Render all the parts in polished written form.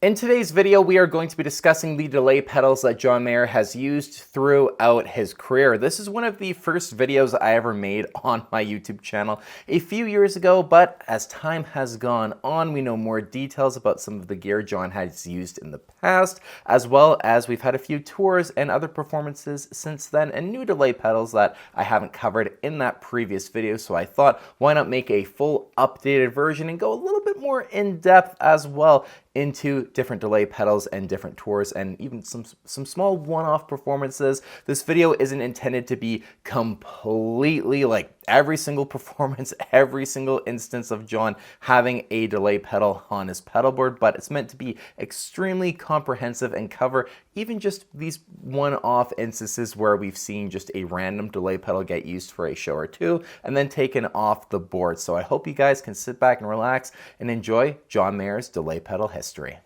In today's video, we are going to be discussing the delay pedals that John Mayer has used throughout his career. This is one of the first videos I ever made on my YouTube channel a few years ago, but as time has gone on, we know more details about some of the gear John has used in the past, as well as we've had a few tours and other performances since then, and new delay pedals that I haven't covered in that previous video, so I thought, why not make a full updated version and go a little bit more in depth as well into different delay pedals and different tours and even some small one-off performances. This video isn't intended to be completely like every single performance, every single instance of John having a delay pedal on his pedal board, but it's meant to be extremely comprehensive and cover even just these one-off instances where we've seen just a random delay pedal get used for a show or two and then taken off the board. So I hope you guys can sit back and relax and enjoy John Mayer's delay pedal history.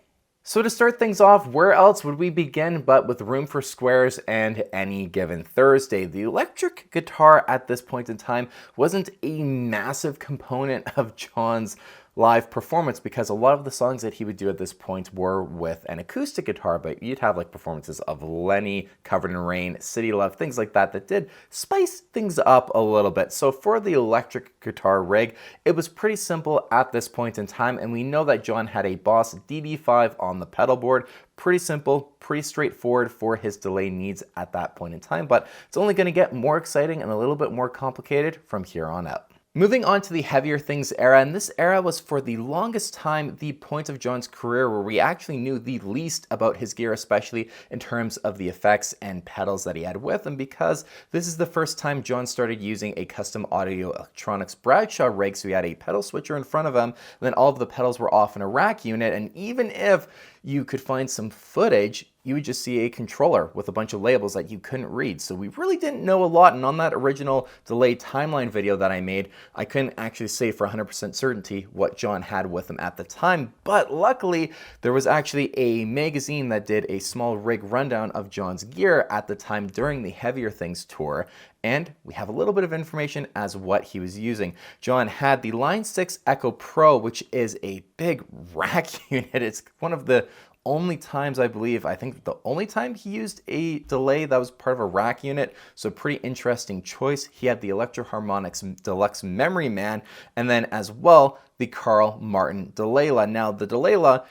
So to start things off, where else would we begin but with Room for Squares and Any Given Thursday? The electric guitar at this point in time wasn't a massive component of John's live performance because a lot of the songs that he would do at this point were with an acoustic guitar, but you'd have like performances of Lenny, Covered in Rain, City Love, things like that that did spice things up a little bit. So for the electric guitar rig, it was pretty simple at this point in time, and we know that John had a Boss DD5 on the pedal board. Pretty simple, pretty straightforward for his delay needs at that point in time, but it's only going to get more exciting and a little bit more complicated from here on out. Moving on to the Heavier Things era, and this era was for the longest time the point of John's career where we actually knew the least about his gear, especially in terms of the effects and pedals that he had with him, because this is the first time John started using a custom audio electronics Bradshaw rig, so he had a pedal switcher in front of him, and then all of the pedals were off in a rack unit, and even if you could find some footage, you would just see a controller with a bunch of labels that you couldn't read. So we really didn't know a lot, and on that original delay timeline video that I made, I couldn't actually say for 100% certainty what John had with him at the time, but luckily there was actually a magazine that did a small rig rundown of John's gear at the time during the Heavier Things tour, and we have a little bit of information as what he was using. John had the Line 6 Echo Pro, which is a big rack unit. It's one of the only times, I think the only time he used a delay that was part of a rack unit, so pretty interesting choice. He had the Electro Harmonics Deluxe Memory Man, and then as well, the Carl Martin Delayla. Now, the Delayla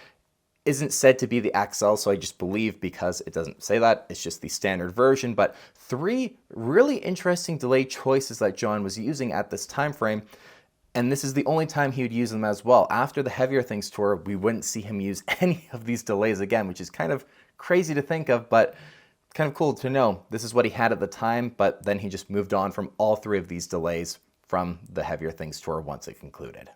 isn't said to be the XL, so I just believe because it doesn't say that, it's just the standard version, but three really interesting delay choices that John was using at this time frame. And this is the only time he would use them as well. After the Heavier Things tour, we wouldn't see him use any of these delays again, which is kind of crazy to think of, but kind of cool to know. This is what he had at the time, but then he just moved on from all three of these delays from the Heavier Things tour once it concluded.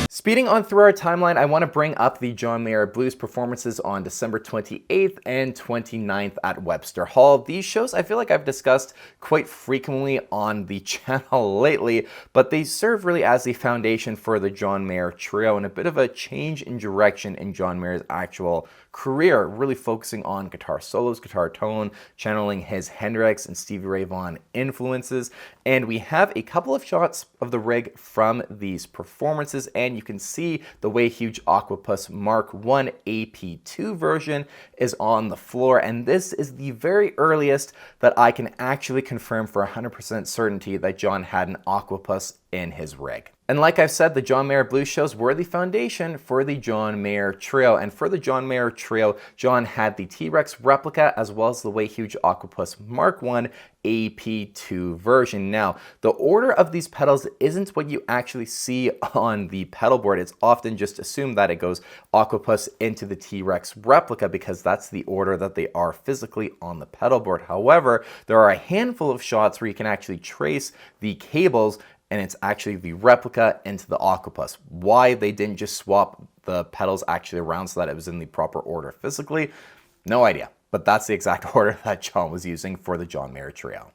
Speeding on through our timeline, I want to bring up the John Mayer Blues performances on December 28th and 29th at Webster Hall. These shows I feel like I've discussed quite frequently on the channel lately, but they serve really as the foundation for the John Mayer trio and a bit of a change in direction in John Mayer's actual career, really focusing on guitar solos, guitar tone, channeling his Hendrix and Stevie Ray Vaughan influences. And we have a couple of shots of the rig from these performances, and you can can see the Way Huge Octopus Mark 1 AP2 version is on the floor, and this is the very earliest that I can actually confirm for 100% certainty that John had an Octopus in his rig. And like I've said, the John Mayer blues shows were the foundation for the John Mayer Trio. And for the John Mayer Trio, John had the T-Rex replica as well as the Way Huge Octopus Mark 1 AP2 version. Now, the order of these pedals isn't what you actually see on the pedal board. It's often just assumed that it goes Octopus into the T-Rex replica because that's the order that they are physically on the pedal board. However, there are a handful of shots where you can actually trace the cables and it's actually the replica into the Octopus. Why they didn't just swap the pedals actually around so that it was in the proper order physically, no idea. But that's the exact order that John was using for the John Mayer Trio.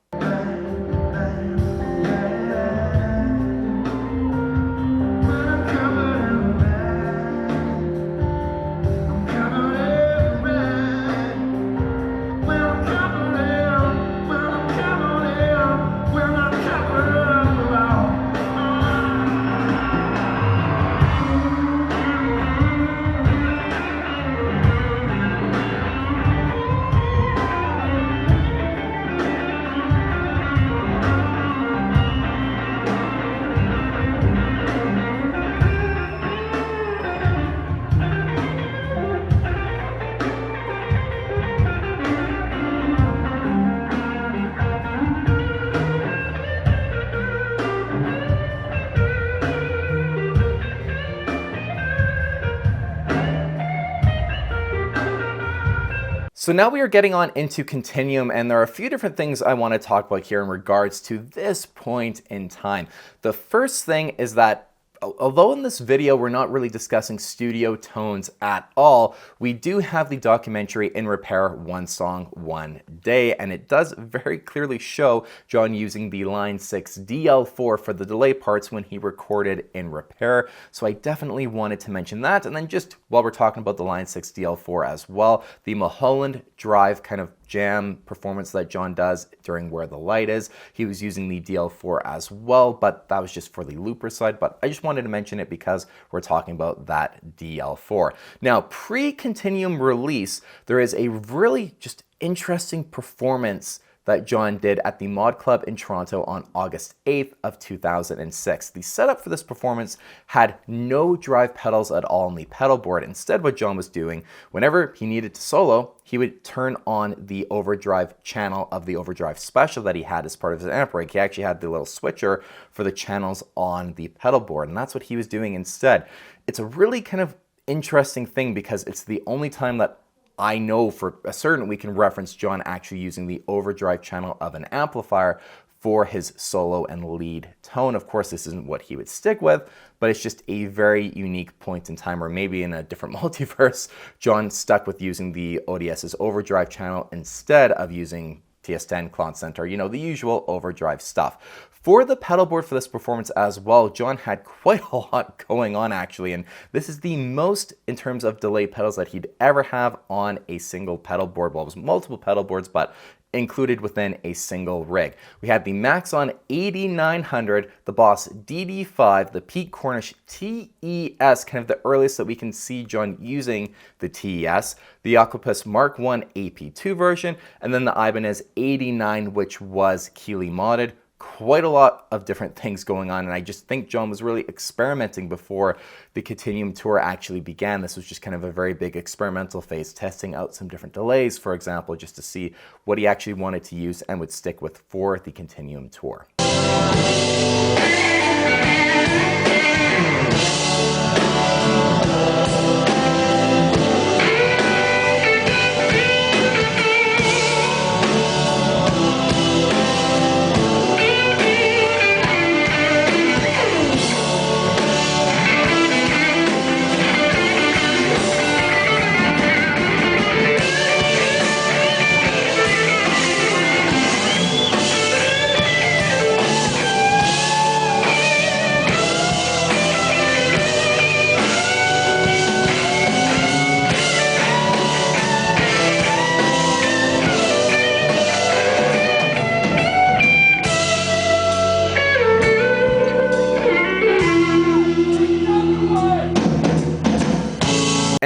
So now we are getting on into Continuum, and there are a few different things I want to talk about here in regards to this point in time. The first thing is that although in this video we're not really discussing studio tones at all, we do have the documentary In Repair, One Song, One Day, and it does very clearly show John using the Line 6 DL4 for the delay parts when he recorded In Repair. So I definitely wanted to mention that. And then just while we're talking about the Line 6 DL4 as well, the Mulholland Drive kind of jam performance that John does during Where the Light Is, he was using the DL4 as well, but that was just for the looper side. But I just wanted to mention it because we're talking about that DL4. Now, pre-Continuum release, there is a really just interesting performance that John did at the Mod Club in Toronto on August 8th of 2006. The setup for this performance had no drive pedals at all on the pedal board. Instead, what John was doing, whenever he needed to solo, he would turn on the overdrive channel of the overdrive special that he had as part of his amp rig. He actually had the little switcher for the channels on the pedal board, and that's what he was doing instead. It's a really kind of interesting thing because it's the only time that I know for a certain we can reference John actually using the overdrive channel of an amplifier for his solo and lead tone. Of course, this isn't what he would stick with, but it's just a very unique point in time, or maybe in a different multiverse, John stuck with using the ODS's overdrive channel instead of using TS10, Clown Center, you know, the usual overdrive stuff. For the pedal board for this performance as well, John had quite a lot going on actually, and this is the most in terms of delay pedals that he'd ever have on a single pedal board. Well, it was multiple pedal boards, but included within a single rig. We had the Maxon 8900, the Boss DD5, the Pete Cornish TES, kind of the earliest that we can see John using the TES, the Octopus Mark 1 AP2 version, and then the Ibanez 89, which was Keeley modded. Quite a lot of different things going on, and I just think John was really experimenting before the Continuum tour actually began. This was just kind of a very big experimental phase, testing out some different delays, for example, just to see what he actually wanted to use and would stick with for the Continuum tour.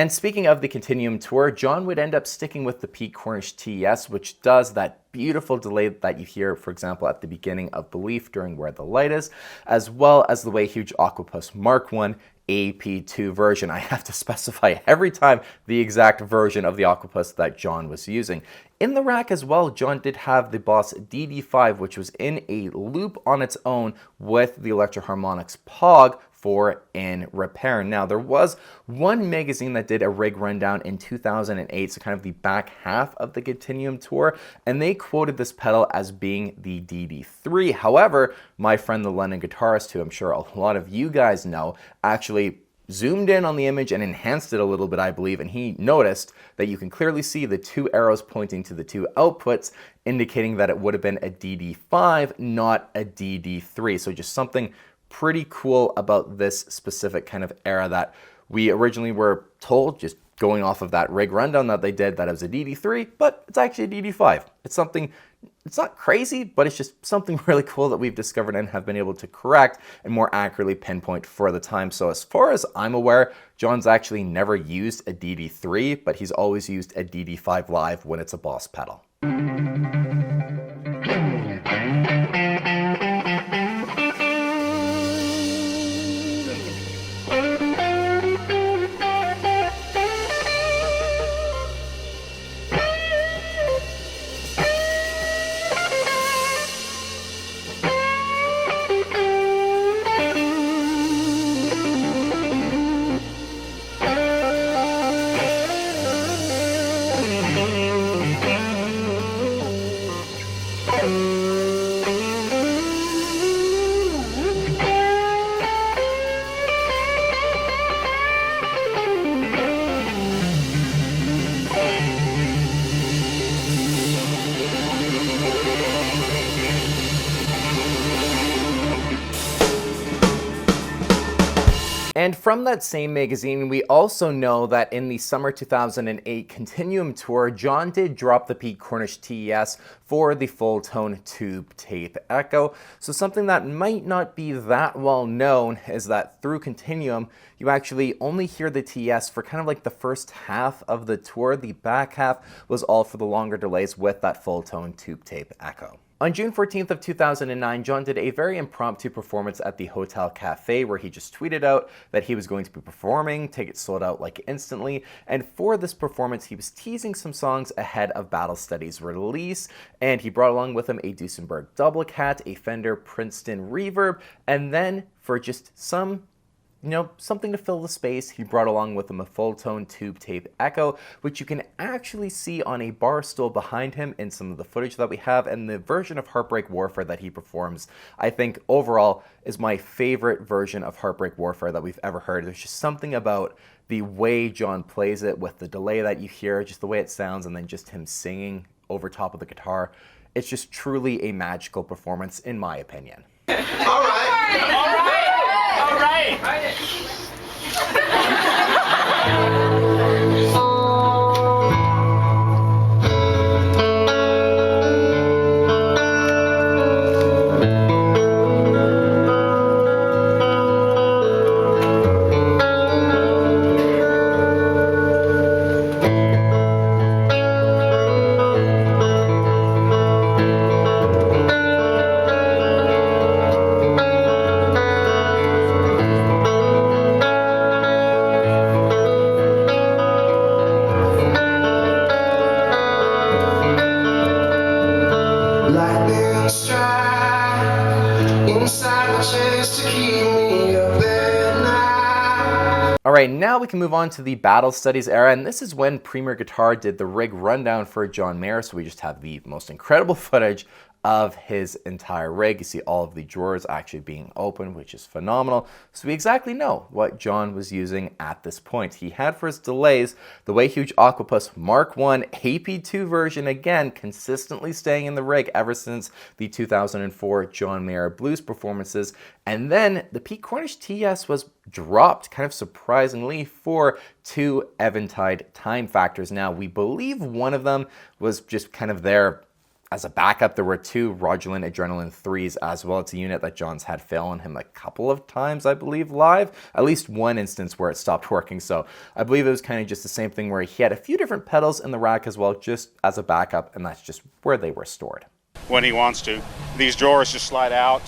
And speaking of the Continuum tour, John would end up sticking with the Pete Cornish TES, which does that beautiful delay that you hear, for example, at the beginning of Belief during Where the Light Is, as well as the Way Huge Octopus Mark I AP2 version. I have to specify every time the exact version of the Octopus that John was using. In the rack as well, John did have the Boss DD5, which was in a loop on its own with the Electro-Harmonix POG for in repair. Now, there was one magazine that did a rig rundown in 2008, so kind of the back half of the Continuum tour, and they quoted this pedal as being the DD3. However, my friend the London guitarist, who I'm sure a lot of you guys know, actually zoomed in on the image and enhanced it a little bit, I believe, and he noticed that you can clearly see the two arrows pointing to the two outputs, indicating that it would have been a DD5, not a DD3. So just something pretty cool about this specific kind of era that we originally were told, just going off of that rig rundown that they did, that it was a DD3, but it's actually a DD5. It's something, it's not crazy, but it's just something really cool that we've discovered and have been able to correct and more accurately pinpoint for the time. So as far as I'm aware, John's actually never used a DD3, but he's always used a DD5 live when it's a Boss pedal. And from that same magazine, we also know that in the summer 2008 Continuum tour, John did drop the Pete Cornish TES for the full tone tube tape echo. So something that might not be that well known is that through Continuum, you actually only hear the TES for kind of like the first half of the tour. The back half was all for the longer delays with that full tone tube tape echo. On June 14th of 2009, John did a very impromptu performance at the Hotel Cafe where he just tweeted out that he was going to be performing, tickets sold out like instantly, and for this performance he was teasing some songs ahead of Battle Study's release, and he brought along with him a Duesenberg double cat, a Fender Princeton reverb, and then for just some something to fill the space, he brought along with him a full-tone tube tape echo, which you can actually see on a bar stool behind him in some of the footage that we have, and the version of Heartbreak Warfare that he performs, I think overall is my favorite version of Heartbreak Warfare that we've ever heard. There's just something about the way John plays it with the delay that you hear, just the way it sounds, and then just him singing over top of the guitar. It's just truly a magical performance in my opinion. All right. All right. All right. Alright, now we can move on to the Battle Studies era, and this is when Premier Guitar did the rig rundown for John Mayer, so we just have the most incredible footage of his entire rig. You see all of the drawers actually being open, which is phenomenal. So we exactly know what John was using at this point. He had for his delays the Way Huge Octopus Mark I AP2 version, again, consistently staying in the rig ever since the 2004 John Mayer Blues performances. And then the Pete Cornish TES was dropped kind of surprisingly for two Eventide time factors. Now, we believe one of them was just kind of there As a backup, there were 2 Rogerland Adrenaline 3s as well. It's a unit that John's had fail on him a couple of times, I believe, live. At least one instance where it stopped working. So I believe it was kind of just the same thing where he had a few different pedals in the rack as well, just as a backup, and that's just where they were stored. When he wants to. These drawers just slide out,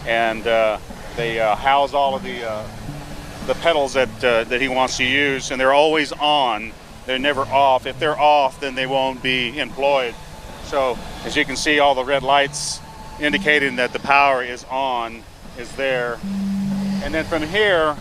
and they house all of the pedals that he wants to use, and they're always on. They're never off. If they're off, then they won't be employed. So as you can see, all the red lights indicating that the power is on is there. And then from here,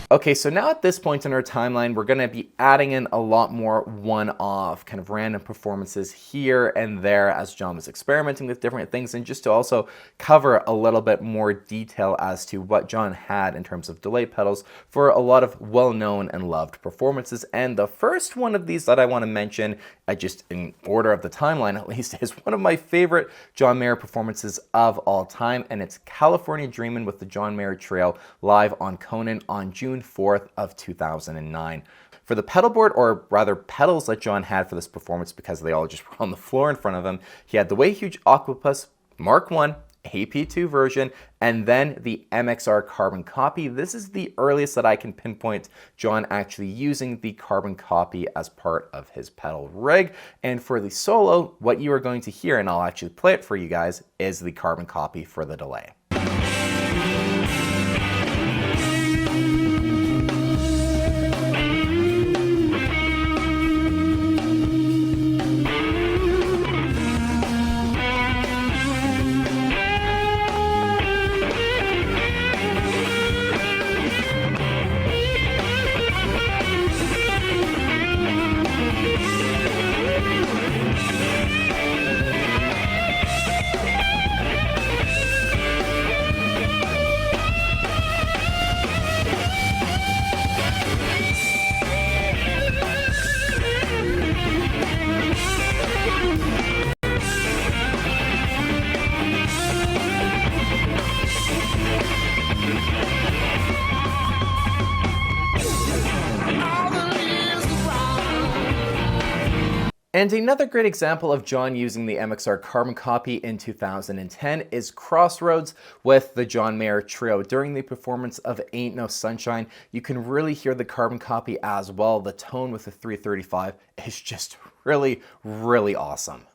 okay, so now at this point in our timeline, we're going to be adding in a lot more one-off, kind of random performances here and there as John was experimenting with different things, and just to also cover a little bit more detail as to what John had in terms of delay pedals for a lot of well-known and loved performances. And the first one of these that I want to mention, just in order of the timeline at least, is one of my favorite John Mayer performances of all time, and it's California Dreamin' with the John Mayer Trio live on Conan on June 4th of 2009. For the pedal board, or rather pedals that John had for this performance, because they all just were on the floor in front of him, he had the Way Huge Octopus Mark I AP2 version, and then the MXR carbon copy. This is the earliest that I can pinpoint John actually using the carbon copy as part of his pedal rig. And for the solo, what you are going to hear, and I'll actually play it for you guys, is the carbon copy for the delay. And another great example of John using the MXR carbon copy in 2010 is Crossroads with the John Mayer Trio. During the performance of Ain't No Sunshine, you can really hear the carbon copy as well. The tone with the 335 is just really, really awesome.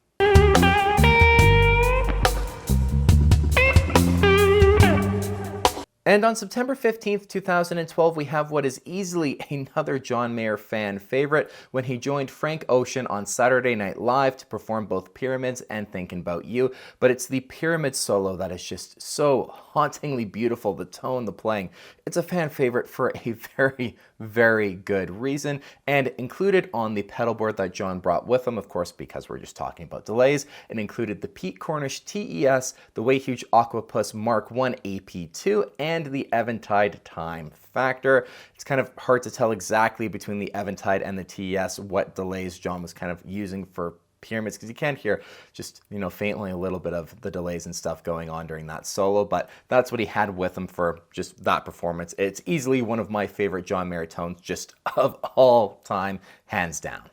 And on September 15th, 2012, we have what is easily another John Mayer fan favorite when he joined Frank Ocean on Saturday Night Live to perform both Pyramids and Thinkin' About You. But it's the Pyramid solo that is just so hauntingly beautiful, the tone, the playing. It's a fan favorite for a very, very good reason, and included on the pedal board that John brought with him, of course, because we're just talking about delays, it included the Pete Cornish TES, the Way Huge Octopus Mark I AP2, and the Eventide Time Factor. It's kind of hard to tell exactly between the Eventide and the TES what delays John was kind of using for Pyramids, because you can hear just, you know, faintly a little bit of the delays and stuff going on during that solo, but that's what he had with him for just that performance. It's easily one of my favorite John Mayer tones just of all time, hands down.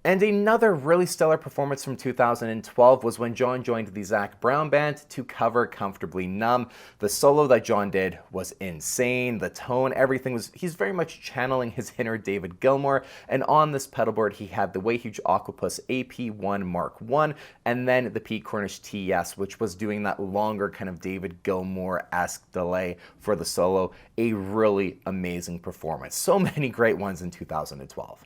And another really stellar performance from 2012 was when John joined the Zac Brown Band to cover Comfortably Numb. The solo that John did was insane. The tone, everything was, he's very much channeling his inner David Gilmour. And on this pedal board, he had the Way Huge Octopus AP1 Mark I, and then the Pete Cornish TES, which was doing that longer kind of David Gilmour-esque delay for the solo. A really amazing performance. So many great ones in 2012.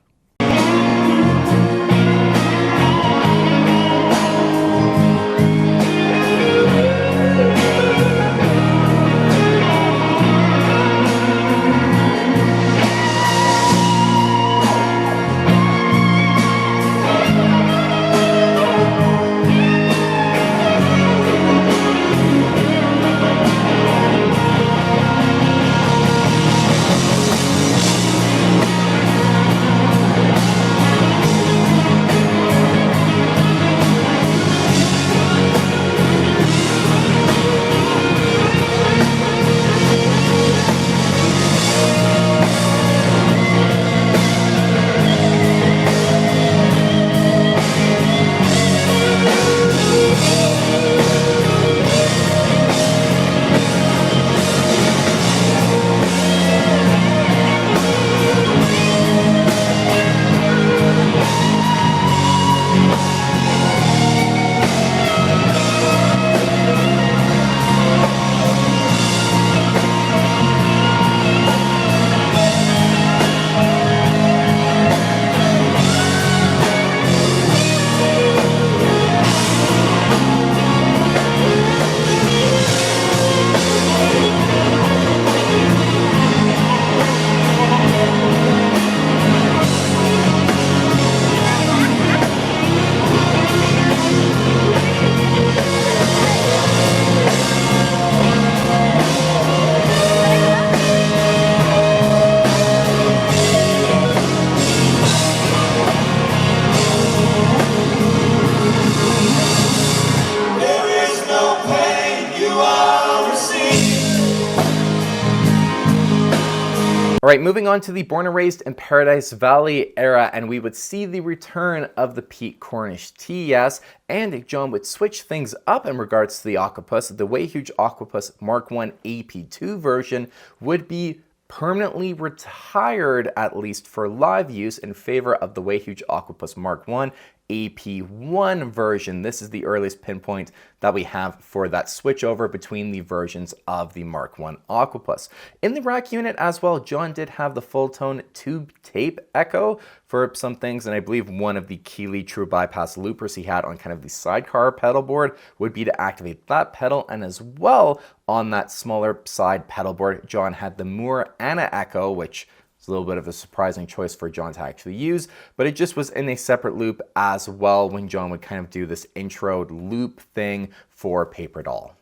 All right, moving on to the Born and Raised in Paradise Valley era, and we would see the return of the Pete Cornish TES, and John would switch things up in regards to the Octopus. The Way Huge Octopus Mark I AP2 version would be permanently retired, at least for live use, in favor of the Way Huge Octopus Mark I AP1 version. This is the earliest pinpoint that we have for that switchover between the versions of the Mark I Octopus. In the rack unit as well, John did have the full tone tube tape echo for some things, and I believe one of the Keeley True Bypass loopers he had on kind of the sidecar pedal board would be to activate that pedal, and as well on that smaller side pedal board, John had the Moore Anna Echo, which it's a little bit of a surprising choice for John to actually use, but it just was in a separate loop as well when John would kind of do this intro loop thing for Paper Doll.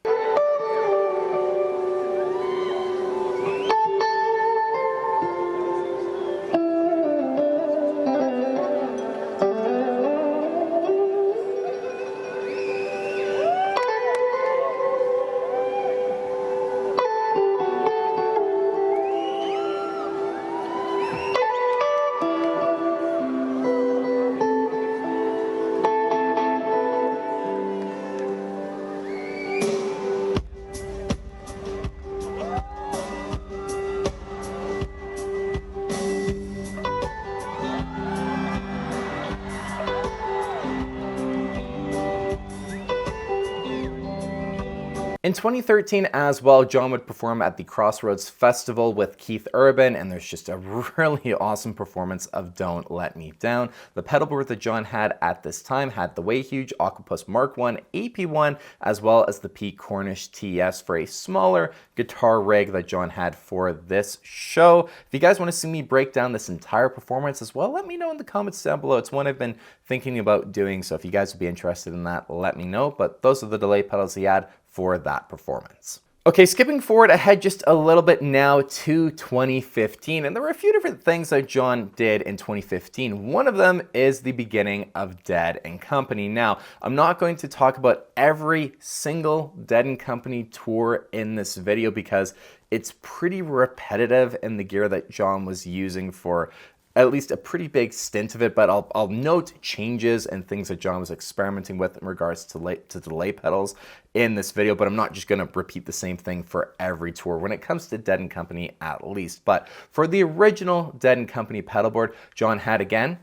In 2013 as well, John would perform at the Crossroads Festival with Keith Urban, and there's just a really awesome performance of Don't Let Me Down. The pedal board that John had at this time had the Way Huge Octopus Mark I AP1, as well as the Pete Cornish TES for a smaller guitar rig that John had for this show. If you guys want to see me break down this entire performance as well, let me know in the comments down below. It's one I've been thinking about doing, so if you guys would be interested in that, let me know. But those are the delay pedals he had for that performance. Okay, skipping forward ahead just a little bit now to 2015, and there were a few different things that John did in 2015. One of them is the beginning of Dead & Company. Now, I'm not going to talk about every single Dead & Company tour in this video because it's pretty repetitive in the gear that John was using for at least a pretty big stint of it, but I'll note changes and things that John was experimenting with in regards to delay pedals in this video, but I'm not just going to repeat the same thing for every tour when it comes to Dead & Company at least. But for the original Dead & Company pedal board, John had, again,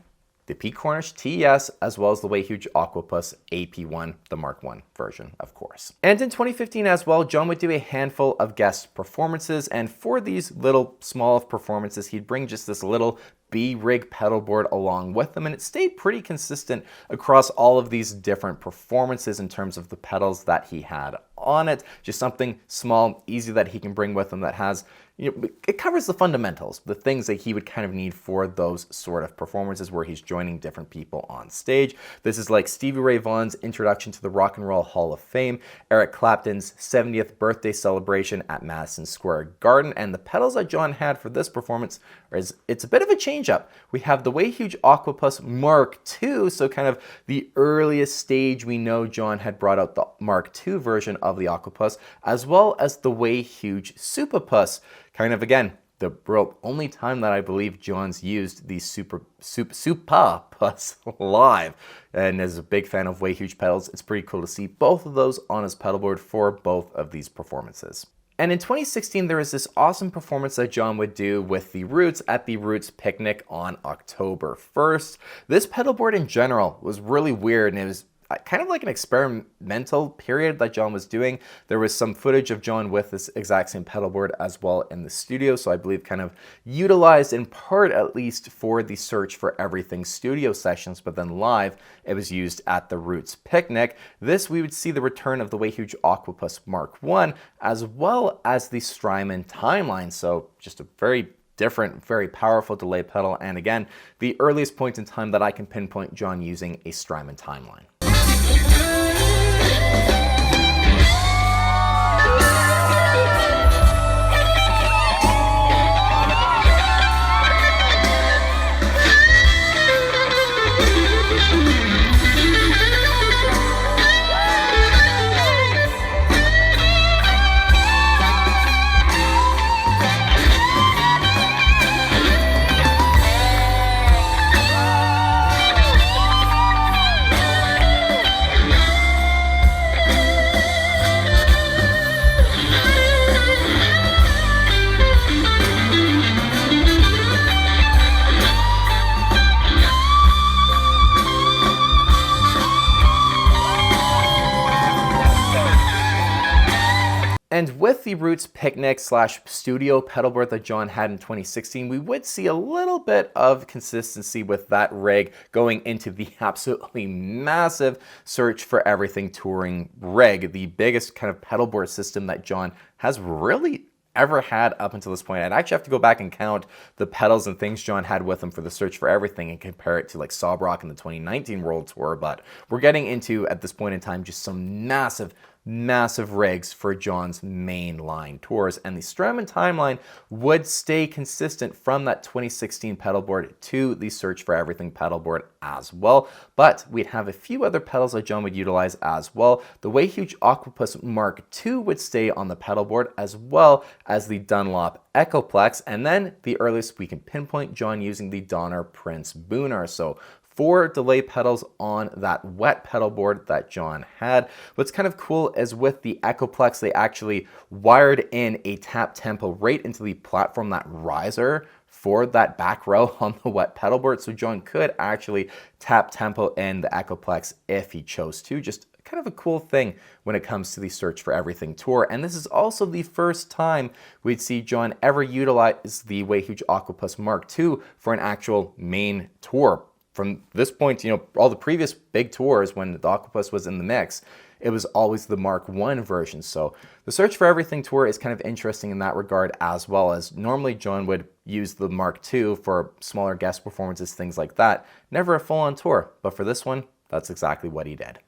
the Pete Cornish TES, as well as the Way Huge Aquapus AP1, the Mark I version, of course. And in 2015 as well, John would do a handful of guest performances, and for these little small performances, he'd bring just this little B-rig pedal board along with them, and it stayed pretty consistent across all of these different performances in terms of the pedals that he had on it. Just something small, easy that he can bring with him that has, it covers the fundamentals, the things that he would kind of need for those sort of performances where he's joining different people on stage. This is like Stevie Ray Vaughan's introduction to the Rock and Roll Hall of Fame, Eric Clapton's 70th birthday celebration at Madison Square Garden, and the pedals that John had for this performance it's a bit of a change up. We have the Way Huge Aquapus Mark II, so kind of the earliest stage we know John had brought out the Mark II version of the Aquapus, as well as the Way Huge Supapus. Kind of, again, the real only time that I believe John's used the Supapus live. And as a big fan of Way Huge pedals, it's pretty cool to see both of those on his pedal board for both of these performances. And in 2016, there was this awesome performance that John would do with the Roots at the Roots Picnic on October 1st. This pedal board in general was really weird, and it was kind of like an experimental period that John was doing. There was some footage of John with this exact same pedal board as well in the studio, so I believe kind of utilized in part at least for the Search for Everything studio sessions, but then live it was used at the Roots Picnic. This we would see the return of the Way Huge Aquapus Mark I as well as the Strymon Timeline, so just a very different, very powerful delay pedal, and again, the earliest point in time that I can pinpoint John using a Strymon Timeline. And with the Roots Picnic / studio pedal board that John had in 2016, we would see a little bit of consistency with that rig going into the absolutely massive Search for Everything touring rig, the biggest kind of pedal board system that John has really ever had up until this point. I'd actually have to go back and count the pedals and things John had with him for the Search for Everything and compare it to like Sob Rock in the 2019 World Tour, but we're getting into, at this point in time, just some massive rigs for John's mainline tours, and the Strymon Timeline would stay consistent from that 2016 pedal board to the Search for Everything pedal board as well, but we'd have a few other pedals that John would utilize as well. The Way Huge Aquapus Mark II would stay on the pedal board, as well as the Dunlop Echoplex, and then the earliest we can pinpoint John using the Donner Prince Booner. So 4 delay pedals on that wet pedal board that John had. What's kind of cool is with the Echoplex, they actually wired in a tap tempo right into the platform, that riser for that back row on the wet pedal board. So John could actually tap tempo in the Echoplex if he chose to. Just kind of a cool thing when it comes to the Search for Everything tour. And this is also the first time we'd see John ever utilize the Way Huge Aquapus Mark II for an actual main tour. From this point, all the previous big tours when the Aquapus was in the mix, it was always the Mark I version. So the Search for Everything tour is kind of interesting in that regard, as well as normally John would use the Mark II for smaller guest performances, things like that. Never a full-on tour, but for this one, that's exactly what he did.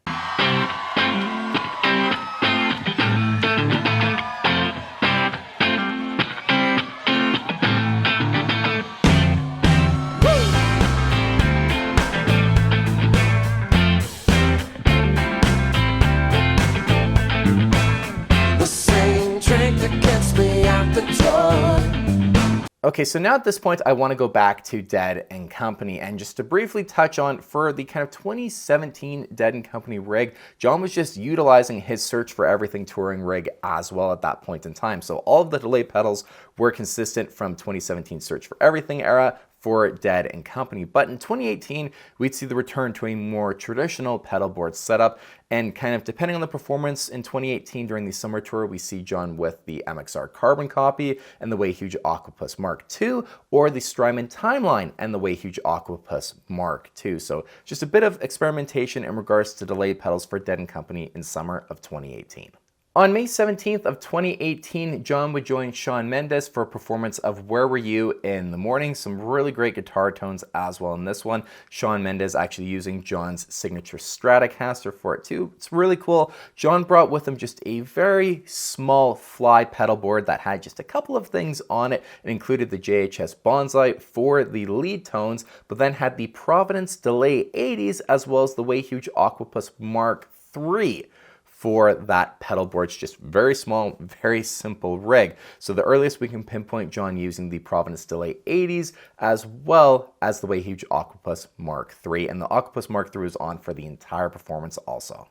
Okay, so now at this point, I want to go back to Dead & Company, and just to briefly touch on, for the kind of 2017 Dead & Company rig, John was just utilizing his Search for Everything touring rig as well at that point in time. So all of the delay pedals were consistent from 2017 Search for Everything era for Dead & Company. But in 2018, we'd see the return to a more traditional pedal board setup, and kind of depending on the performance in 2018 during the summer tour, we see John with the MXR Carbon copy and the Way Huge Octopus Mark II, or the Strymon Timeline and the Way Huge Octopus Mark II. So just a bit of experimentation in regards to delay pedals for Dead & Company in summer of 2018. On May 17th of 2018, John would join Shawn Mendes for a performance of Where Were You in the Morning. Some really great guitar tones as well in this one. Shawn Mendes actually using John's signature Stratocaster for it too. It's really cool. John brought with him just a very small fly pedal board that had just a couple of things on it. It included the JHS Bonsai for the lead tones, but then had the Providence Delay 80s as well as the Way Huge Octopus Mark III. For that pedal board. It's just very small, very simple rig. So the earliest we can pinpoint John using the Providence Delay 80s as well as the Way Huge Octopus Mark III. And the Octopus Mark III was on for the entire performance also.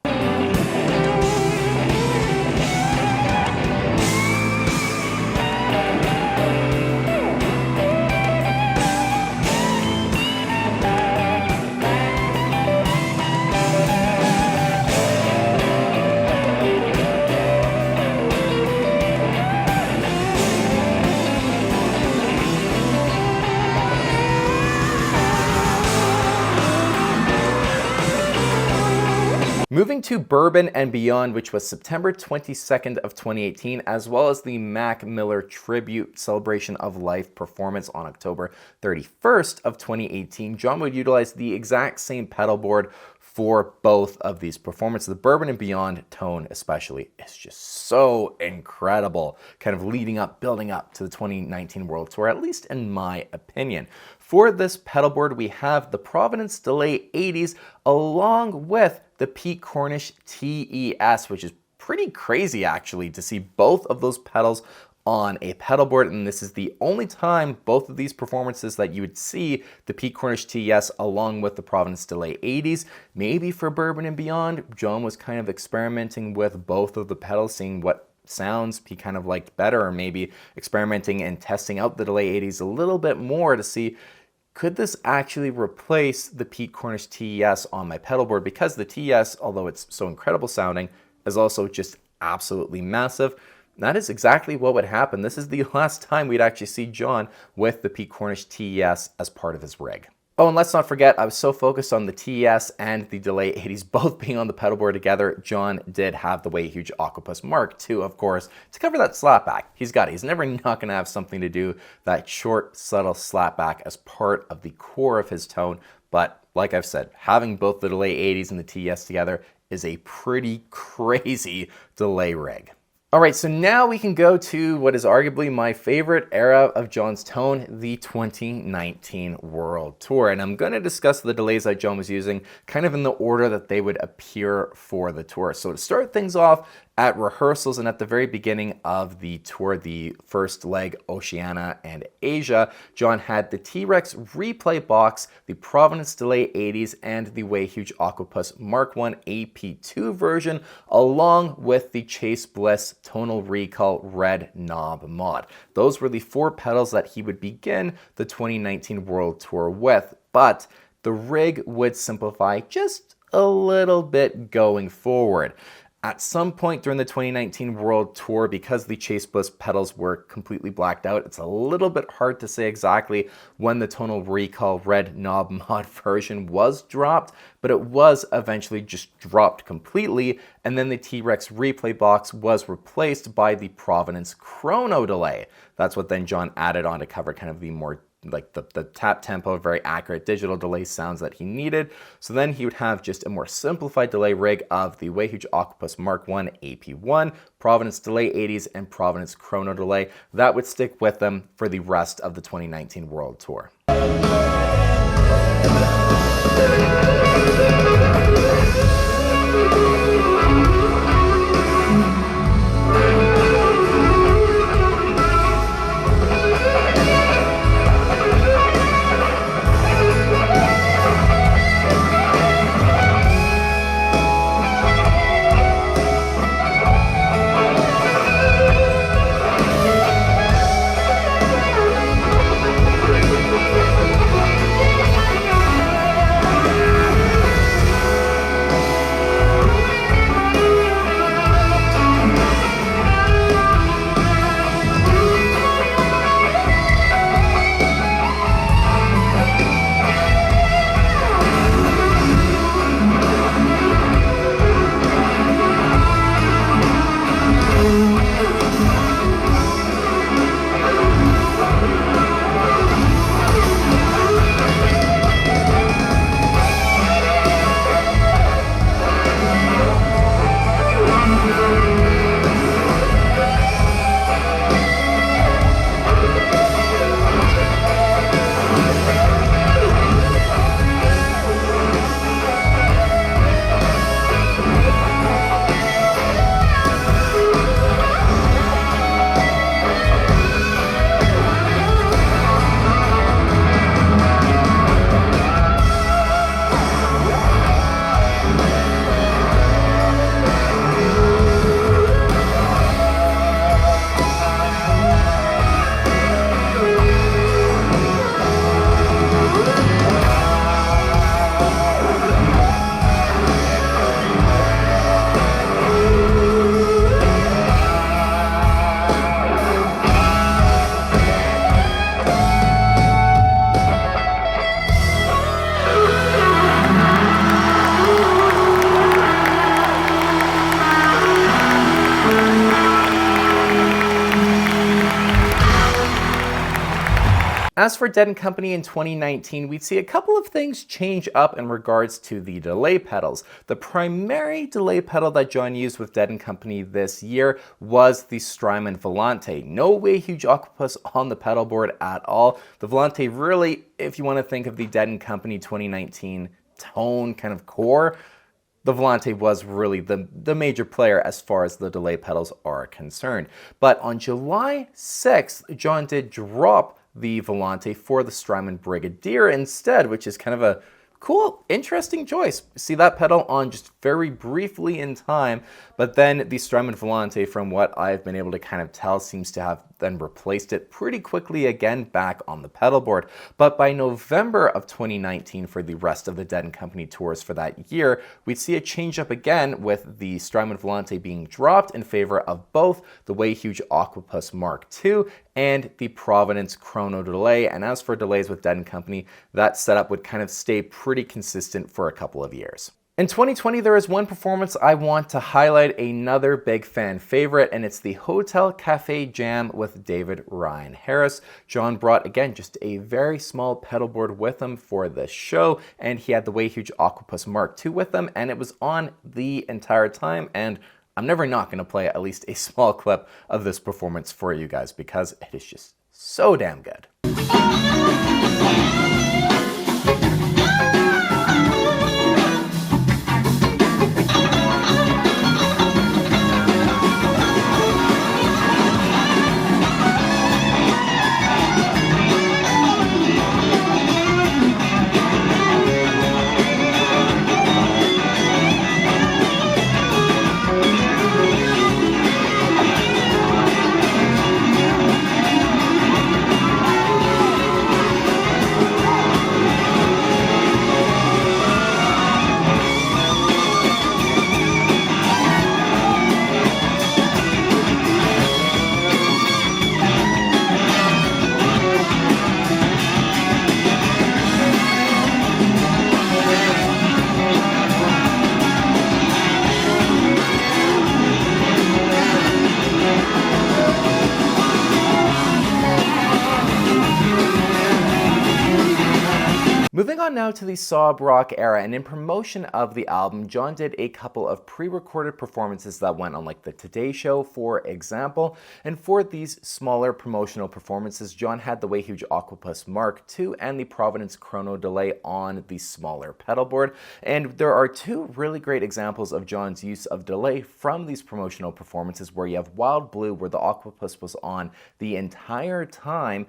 Moving to Bourbon and Beyond, which was September 22nd of 2018, as well as the Mac Miller Tribute Celebration of Life performance on October 31st of 2018, John would utilize the exact same pedal board for both of these performances. The Bourbon and Beyond tone especially is just so incredible, kind of leading up, building up to the 2019 World Tour, at least in my opinion. For this pedal board, we have the Providence Delay 80s along with the Pete Cornish TES, which is pretty crazy actually to see both of those pedals on a pedal board, and this is the only time both of these performances that you would see the Pete Cornish TES along with the Providence Delay 80s. Maybe for Bourbon and Beyond, John was kind of experimenting with both of the pedals, seeing what sounds he kind of liked better, or maybe experimenting and testing out the Delay 80s a little bit more to see, could this actually replace the Pete Cornish TES on my pedal board? Because the TES, although it's so incredible sounding, is also just absolutely massive. That is exactly what would happen. This is the last time we'd actually see John with the Pete Cornish TES as part of his rig. Oh, and let's not forget, I was so focused on the TES and the Delay 80s both being on the pedal board together, John did have the Way Huge Octopus Mark II, of course, to cover that slapback. He's got it. He's never not going to have something to do that short, subtle slapback as part of the core of his tone. But like I've said, having both the Delay 80s and the TES together is a pretty crazy delay rig. All right, so now we can go to what is arguably my favorite era of John's tone, the 2019 World Tour. And I'm going to discuss the delays that John was using kind of in the order that they would appear for the tour. So to start things off, at rehearsals and at the very beginning of the tour, the first leg, Oceania and Asia, John had the T-Rex replay box, the Providence Delay 80s, and the Way Huge Octopus Mark I AP2 version, along with the Chase Bliss Tonal Recall Red Knob mod. Those were the four pedals that he would begin the 2019 World Tour with, but the rig would simplify just a little bit going forward. At some point during the 2019 World Tour, because the Chase Bliss pedals were completely blacked out, it's a little bit hard to say exactly when the Tonal Recall Red Knob mod version was dropped, but it was eventually just dropped completely, and then the T-Rex replay box was replaced by the Providence Chrono Delay. That's what then John added on to cover kind of the more like the tap tempo, very accurate digital delay sounds that he needed. So then he would have just a more simplified delay rig of the Way Huge Octopus Mark I AP1, Providence Delay 80s, and Providence Chrono Delay. That would stick with them for the rest of the 2019 World Tour. As for Dead & Company in 2019, we'd see a couple of things change up in regards to the delay pedals. The primary delay pedal that John used with Dead & Company this year was the Strymon Volante. No way huge octopus on the pedal board at all. The Volante really, if you want to think of the Dead & Company 2019 tone kind of core, the Volante was really the major player as far as the delay pedals are concerned. But on July 6th, John did drop the Volante for the Strymon Brigadier instead, which is kind of a cool, interesting choice. See that pedal on just very briefly in time, but then the Strymon Volante, from what I've been able to kind of tell, seems to have then replaced it pretty quickly again back on the pedal board. But by November of 2019, for the rest of the Dead & Company tours for that year, we'd see a change up again with the Strymon Volante being dropped in favor of both the Way Huge Octopus Mark II and the Providence Chrono Delay. And as for delays with Dead & Company, that setup would kind of stay pretty consistent for a couple of years. In 2020, there is one performance I want to highlight, another big fan favorite, and it's the Hotel Cafe Jam with David Ryan Harris. John brought, again, just a very small pedal board with him for this show, and he had the Way Huge Octopus Mark II with him, and it was on the entire time, and I'm never not going to play at least a small clip of this performance for you guys because it is just so damn good. Moving on now to the Sob Rock era, and in promotion of the album, John did a couple of pre-recorded performances that went on like the Today Show, for example. And for these smaller promotional performances, John had the Way Huge Octopus Mark II and the Providence Chrono Delay on the smaller pedal board. And there are two really great examples of John's use of delay from these promotional performances, where you have Wild Blue, where the octopus was on the entire time.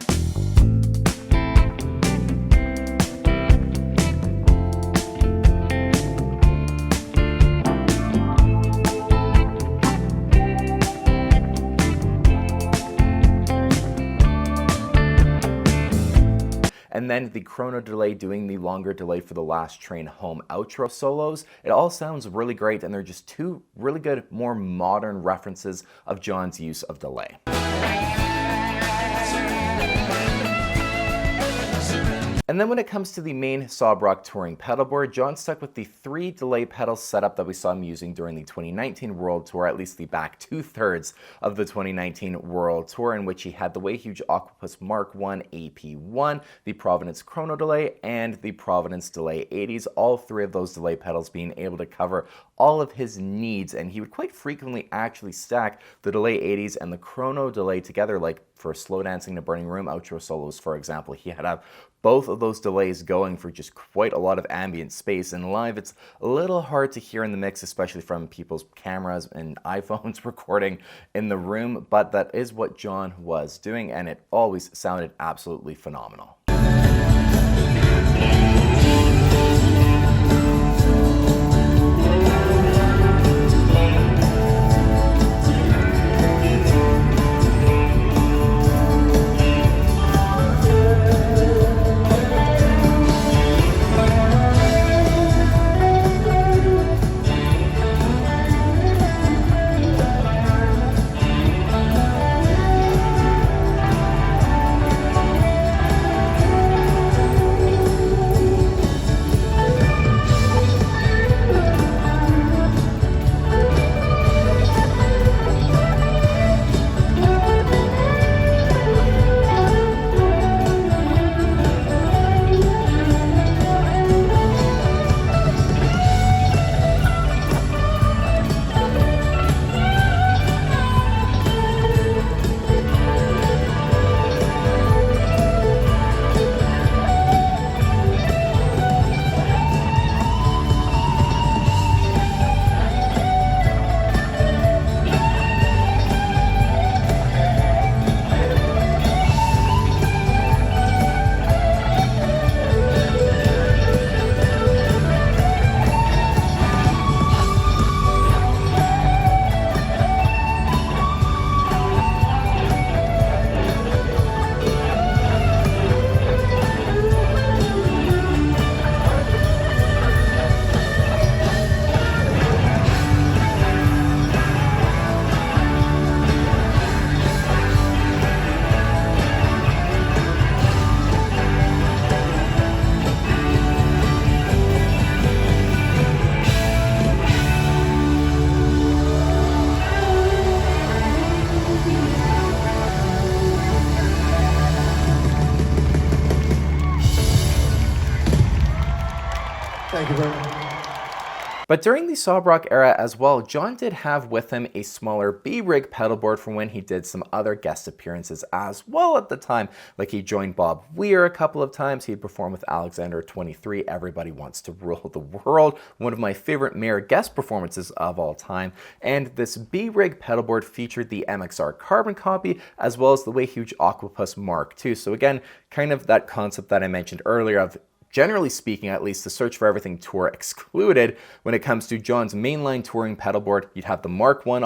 And then the Chrono Delay doing the longer delay for the Last Train Home outro solos. It all sounds really great, and they're just two really good, more modern references of John's use of delay. And then when it comes to the main Sob Rock touring pedal board, John stuck with the 3 delay pedal setup that we saw him using during the 2019 World Tour, at least the back 2/3 of the 2019 World Tour, in which he had the Way Huge Octopus Mark I AP1, the Providence Chrono Delay, and the Providence Delay 80s, all 3 of those delay pedals being able to cover all of his needs. And he would quite frequently actually stack the Delay 80s and the Chrono Delay together, like for Slow Dancing in a Burning Room outro solos, for example. He had to have both of those delays going for just quite a lot of ambient space. And live, it's a little hard to hear in the mix, especially from people's cameras and iPhones recording in the room, but that is what John was doing, and it always sounded absolutely phenomenal. Thank you very much. But during the Sob Rock era as well, John did have with him a smaller B-rig pedal board from when he did some other guest appearances as well at the time. Like he joined Bob Weir a couple of times, he'd perform with Alexander 23, Everybody Wants to Rule the World, one of my favorite Mayer guest performances of all time. And this B-rig pedal board featured the MXR carbon copy as well as the Way Huge Octopus Mark II. So again, kind of that concept that I mentioned earlier of, generally speaking, at least, the Search for Everything tour excluded. When it comes to John's mainline touring pedal board, you'd have the Mark I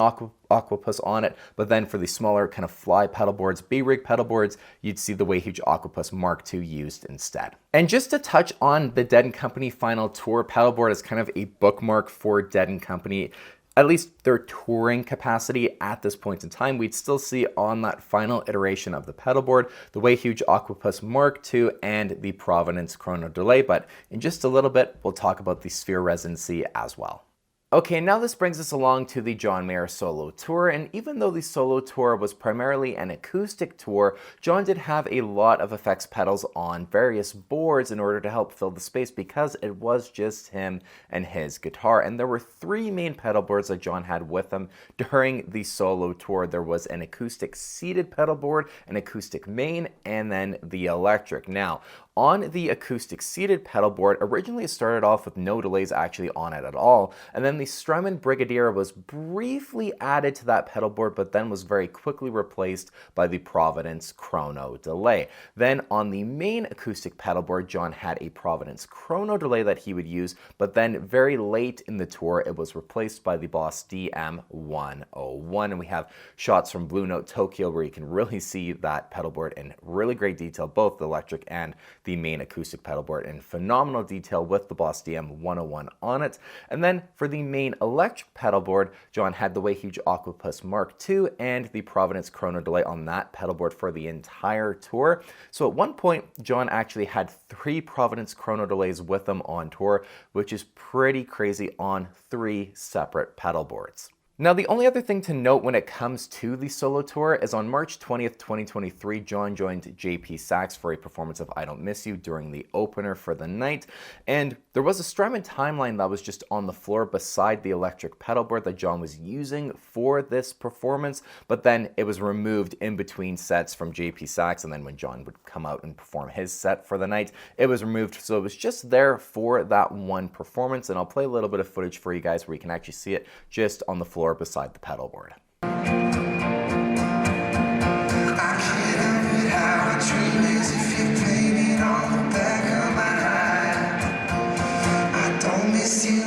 Octopus on it, but then for the smaller kind of fly pedal boards, B-rig pedal boards, you'd see the Way Huge Octopus Mark II used instead. And just to touch on the Dead & Company final tour pedal board as kind of a bookmark for Dead & Company, at least their touring capacity at this point in time, we'd still see on that final iteration of the pedal board, the Way Huge Octopus Mark II and the Providence Chrono Delay. But in just a little bit, we'll talk about the Sphere Residency as well. Okay, now this brings us along to the John Mayer solo tour, and even though the solo tour was primarily an acoustic tour, John did have a lot of effects pedals on various boards in order to help fill the space because it was just him and his guitar. And there were three main pedal boards that John had with him during the solo tour. There was an acoustic seated pedal board, an acoustic main, and then the electric. Now, on the acoustic seated pedal board, originally it started off with no delays actually on it at all, and then the Strymon Brigadier was briefly added to that pedal board, but then was very quickly replaced by the Providence Chrono Delay. Then on the main acoustic pedal board, John had a Providence Chrono Delay that he would use, but then very late in the tour, it was replaced by the Boss DM101, and we have shots from Blue Note Tokyo where you can really see that pedal board in really great detail, both the electric and the main acoustic pedal board in phenomenal detail with the Boss DM101 on it. And then for the main electric pedal board, John had the Way Huge Octopus Mark II and the Providence Chrono Delay on that pedal board for the entire tour. So at one point, John actually had 3 Providence Chrono Delays with him on tour, which is pretty crazy on 3 separate pedal boards. Now, the only other thing to note when it comes to the solo tour is on March 20th, 2023, John joined JP Sax for a performance of I Don't Miss You during the opener for the night. And there was a Strymon timeline that was just on the floor beside the electric pedal board that John was using for this performance, but then it was removed in between sets from JP Sax, and then when John would come out and perform his set for the night, it was removed. So it was just there for that one performance, and I'll play a little bit of footage for you guys where you can actually see it just on the floor beside the pedal board.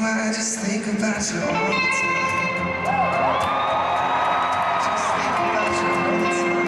I just think about you all the time. Just think about you all the time.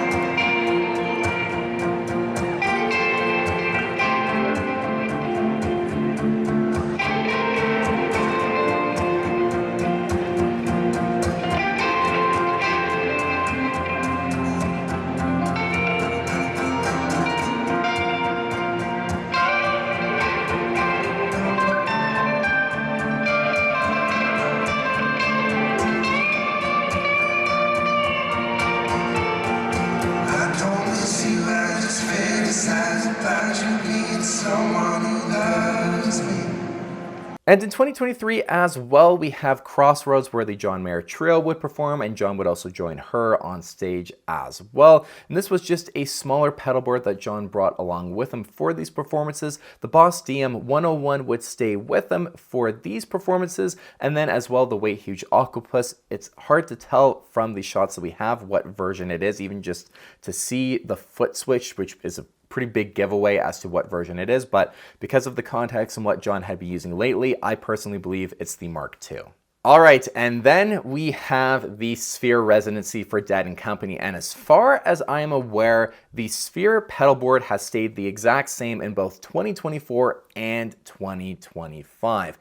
And in 2023 as well, we have Crossroads where the John Mayer Trio would perform, and John would also join her on stage as well. And this was just a smaller pedal board that John brought along with him for these performances. The Boss DM101 would stay with him for these performances, and then as well the Way Huge Octopus. It's hard to tell from the shots that we have what version it is, even just to see the foot switch, which is a pretty big giveaway as to what version it is, but because of the context and what John had been using lately, I personally believe it's the Mark II. All right, and then we have the Sphere Residency for Dead & Company, and as far as I am aware, the Sphere pedal board has stayed the exact same in both 2024 and 2025.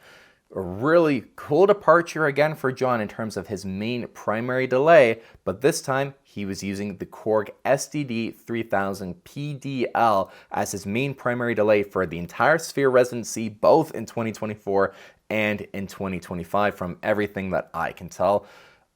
A really cool departure again for John in terms of his main primary delay, but this time he was using the Korg SDD 3000 PDL as his main primary delay for the entire Sphere Residency, both in 2024 and in 2025 from everything that I can tell.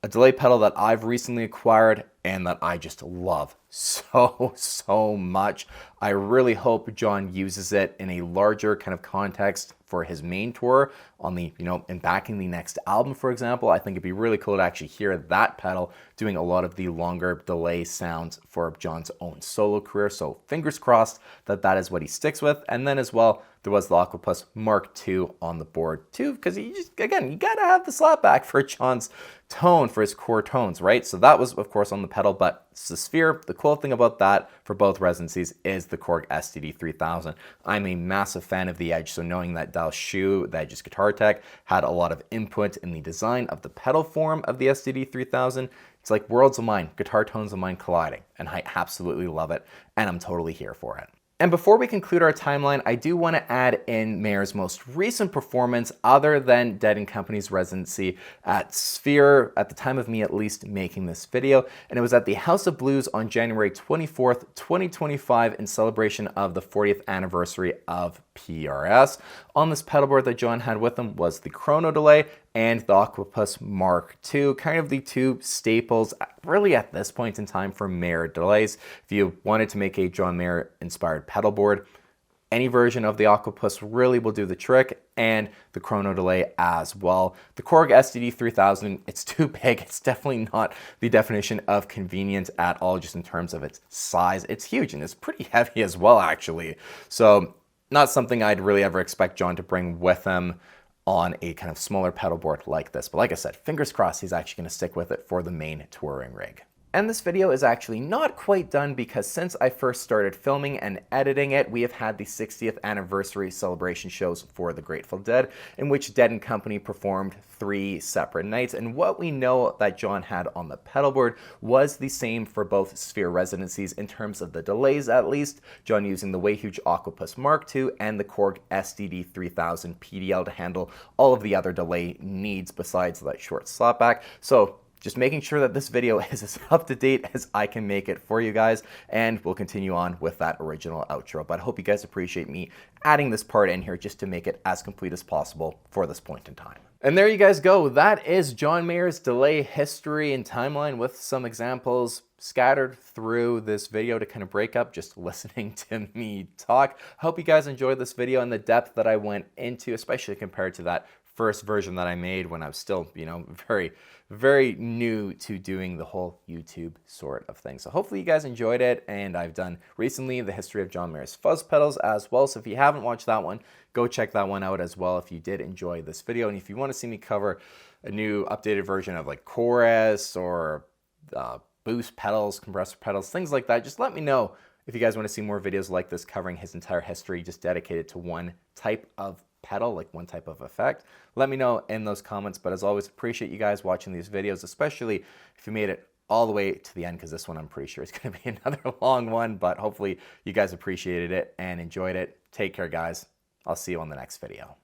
A delay pedal that I've recently acquired, and that I just love so much. I really hope John uses it in a larger kind of context for his main tour on the, in backing the next album, for example. I think it'd be really cool to actually hear that pedal doing a lot of the longer delay sounds for John's own solo career. So fingers crossed that that is what he sticks with. And then as well, there was the Aquapus Mark II on the board too, because you gotta have the slapback for John's tone, for his core tones, right? So that was, of course, on the pedal, but it's the Sphere. The cool thing about that for both residencies is the Korg STD 3000. I'm a massive fan of the Edge, so knowing that Dal Shu, the Edge's guitar tech, had a lot of input in the design of the pedal form of the STD 3000, it's like worlds of mine, guitar tones of mine colliding, and I absolutely love it, and I'm totally here for it. And before we conclude our timeline, I do want to add in Mayer's most recent performance other than Dead & Company's residency at Sphere, at the time of me at least making this video, and it was at the House of Blues on January 24th, 2025 in celebration of the 40th anniversary of PRS. On this pedalboard that John had with him was the Chrono Delay and the Aquapus Mark II, kind of the two staples really at this point in time for Mayer delays. If you wanted to make a John Mayer inspired pedal board, any version of the Aquapus really will do the trick, and the Chrono Delay as well. The Korg STD 3000, it's too big. It's definitely not the definition of convenience at all, just in terms of its size. It's huge, and it's pretty heavy as well, actually. So not something I'd really ever expect John to bring with him on a kind of smaller pedal board like this. But like I said, fingers crossed he's actually going to stick with it for the main touring rig. And this video is actually not quite done because since I first started filming and editing it, we have had the 60th anniversary celebration shows for the Grateful Dead, in which Dead & Company performed 3 separate nights. And what we know that John had on the pedal board was the same for both Sphere residencies in terms of the delays, at least. John using the way huge Aquapus Mark II and the Korg STD 3000 PDL to handle all of the other delay needs besides that short slapback. So just making sure that this video is as up to date as I can make it for you guys, and we'll continue on with that original outro. But I hope you guys appreciate me adding this part in here just to make it as complete as possible for this point in time. And there you guys go. That is John Mayer's delay history and timeline with some examples scattered through this video to kind of break up just listening to me talk. I hope you guys enjoyed this video and the depth that I went into, especially compared to that first version that I made when I was still, very new to doing the whole YouTube sort of thing. So hopefully you guys enjoyed it, and I've done recently the history of John Mayer's fuzz pedals as well. So if you haven't watched that one, go check that one out as well if you did enjoy this video. And if you want to see me cover a new updated version of like chorus or boost pedals, compressor pedals, things like that, just let me know if you guys want to see more videos like this covering his entire history just dedicated to one type of pedal, like one type of effect. Let me know in those comments. But as always, appreciate you guys watching these videos, especially if you made it all the way to the end, because this one I'm pretty sure is going to be another long one, but hopefully you guys appreciated it and enjoyed it. Take care, guys. I'll see you on the next video.